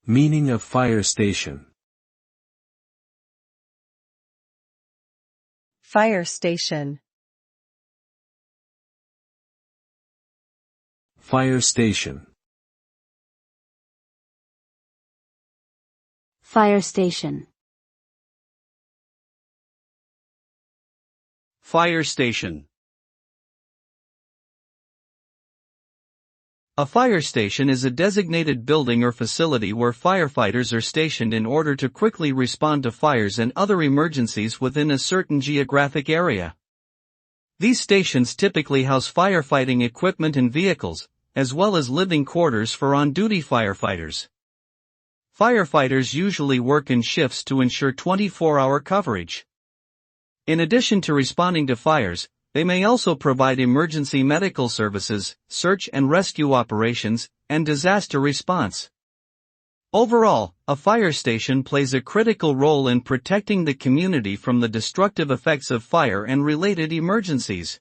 Meaning of fire station. Fire station. Fire station. Fire station. Fire station. A fire station is a designated building or facility where firefighters are stationed in order to quickly respond to fires and other emergencies within a certain geographic area. These stations typically house firefighting equipment and vehicles, as well as living quarters for on-duty firefighters. Firefighters usually work in shifts to ensure 24-hour coverage. In addition to responding to fires, they may also provide emergency medical services, search and rescue operations, and disaster response. Overall, a fire station plays a critical role in protecting the community from the destructive effects of fire and related emergencies.